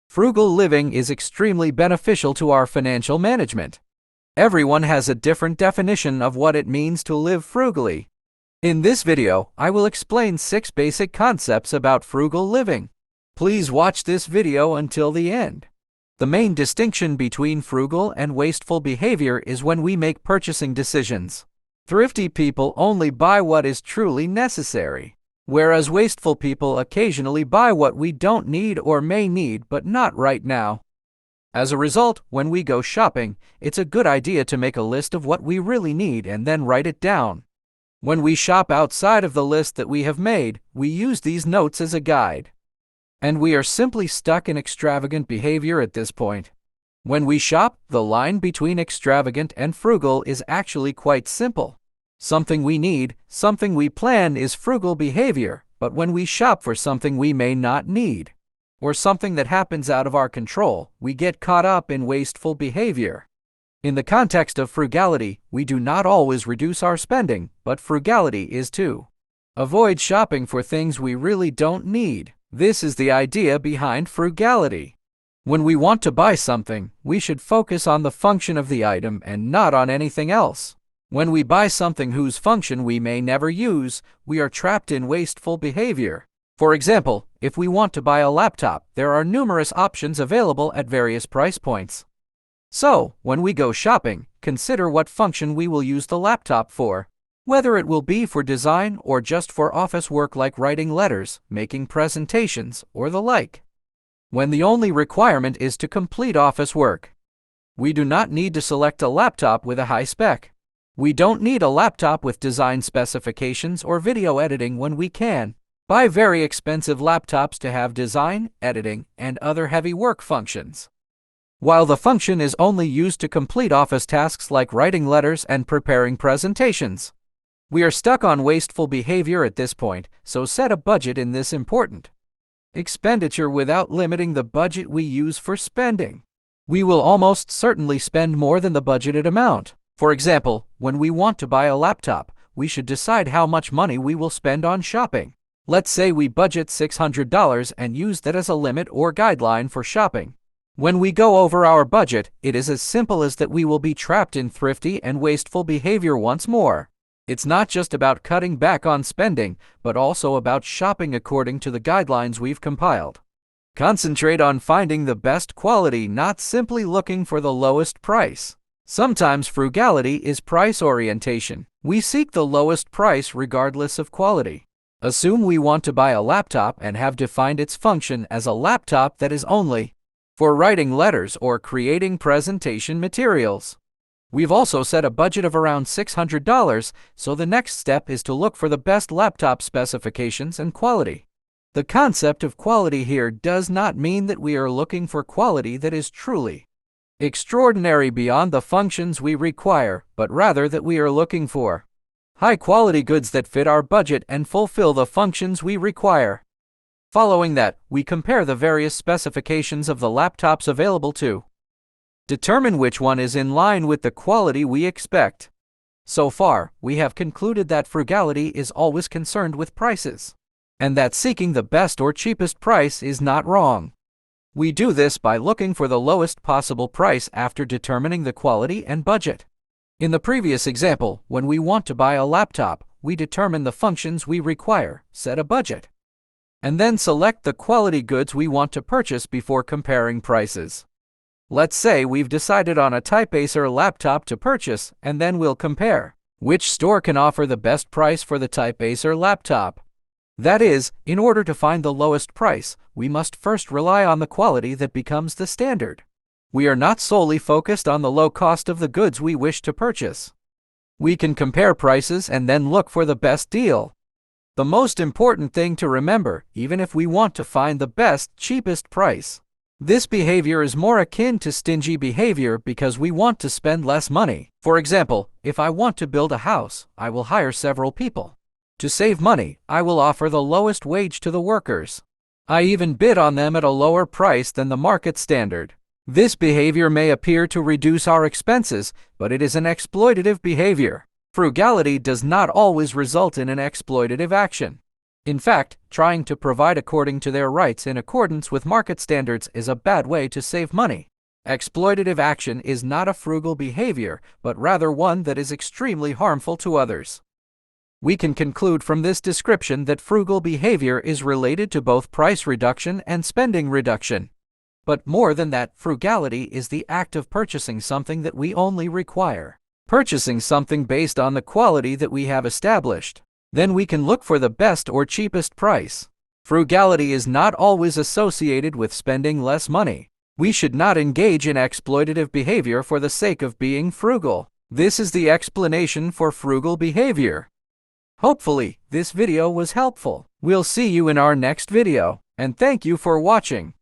Frugal living is extremely beneficial to our financial management. Everyone has a different definition of what it means to live frugally. In this video, I will explain 6 basic concepts about frugal living. Please watch this video until the end. The main distinction between frugal and wasteful behavior is when we make purchasing decisions. Thrifty people only buy what is truly necessary, whereas wasteful people occasionally buy what we don't need or may need but not right now. As a result, when we go shopping, it's a good idea to make a list of what we really need and then write it down. When we shop outside of the list that we have made, we use these notes as a guide. And we are simply stuck in extravagant behavior at this point. When we shop, the line between extravagant and frugal is actually quite simple. Something we need, something we plan is frugal behavior, but when we shop for something we may not need, or something that happens out of our control, we get caught up in wasteful behavior. In the context of frugality, we do not always reduce our spending, but frugality is to avoid shopping for things we really don't need. This is the idea behind frugality. When we want to buy something, we should focus on the function of the item and not on anything else. When we buy something whose function we may never use, we are trapped in wasteful behavior. For example, if we want to buy a laptop, there are numerous options available at various price points. So, when we go shopping, consider what function we will use the laptop for. Whether it will be for design or just for office work like writing letters, making presentations, or the like. When the only requirement is to complete office work, we do not need to select a laptop with a high spec. We don't need a laptop with design specifications or video editing when we can buy very expensive laptops to have design, editing, and other heavy work functions. While the function is only used to complete office tasks like writing letters and preparing presentations. We are stuck on wasteful behavior at this point, so set a budget in this important expenditure without limiting the budget we use for spending. We will almost certainly spend more than the budgeted amount. For example, when we want to buy a laptop, we should decide how much money we will spend on shopping. Let's say we budget $600 and use that as a limit or guideline for shopping. When we go over our budget, it is as simple as that we will be trapped in thrifty and wasteful behavior once more. It's not just about cutting back on spending, but also about shopping according to the guidelines we've compiled. Concentrate on finding the best quality, not simply looking for the lowest price. Sometimes frugality is price orientation. We seek the lowest price regardless of quality. Assume we want to buy a laptop and have defined its function as a laptop that is only for writing letters or creating presentation materials. We've also set a budget of around $600, so the next step is to look for the best laptop specifications and quality. The concept of quality here does not mean that we are looking for quality that is truly extraordinary beyond the functions we require, but rather that we are looking for high-quality goods that fit our budget and fulfill the functions we require. Following that, we compare the various specifications of the laptops available to determine which one is in line with the quality we expect. So far, we have concluded that frugality is always concerned with prices, and that seeking the best or cheapest price is not wrong. We do this by looking for the lowest possible price after determining the quality and budget. In the previous example, when we want to buy a laptop, we determine the functions we require, set a budget, and then select the quality goods we want to purchase before comparing prices. Let's say we've decided on a Type Acer laptop to purchase, and then we'll compare which store can offer the best price for the Type Acer laptop. That is, in order to find the lowest price, we must first rely on the quality that becomes the standard. We are not solely focused on the low cost of the goods we wish to purchase. We can compare prices and then look for the best deal. The most important thing to remember, even if we want to find the best, cheapest price, this behavior is more akin to stingy behavior because we want to spend less money. For example, if I want to build a house, I will hire several people. To save money, I will offer the lowest wage to the workers. I even bid on them at a lower price than the market standard. This behavior may appear to reduce our expenses, but it is an exploitative behavior. Frugality does not always result in an exploitative action. In fact, trying to provide according to their rights in accordance with market standards is a bad way to save money. Exploitative action is not a frugal behavior, but rather one that is extremely harmful to others. We can conclude from this description that frugal behavior is related to both price reduction and spending reduction. But more than that, frugality is the act of purchasing something that we only require, purchasing something based on the quality that we have established. Then we can look for the best or cheapest price. Frugality is not always associated with spending less money. We should not engage in exploitative behavior for the sake of being frugal. This is the explanation for frugal behavior. Hopefully, this video was helpful. We'll see you in our next video, and thank you for watching.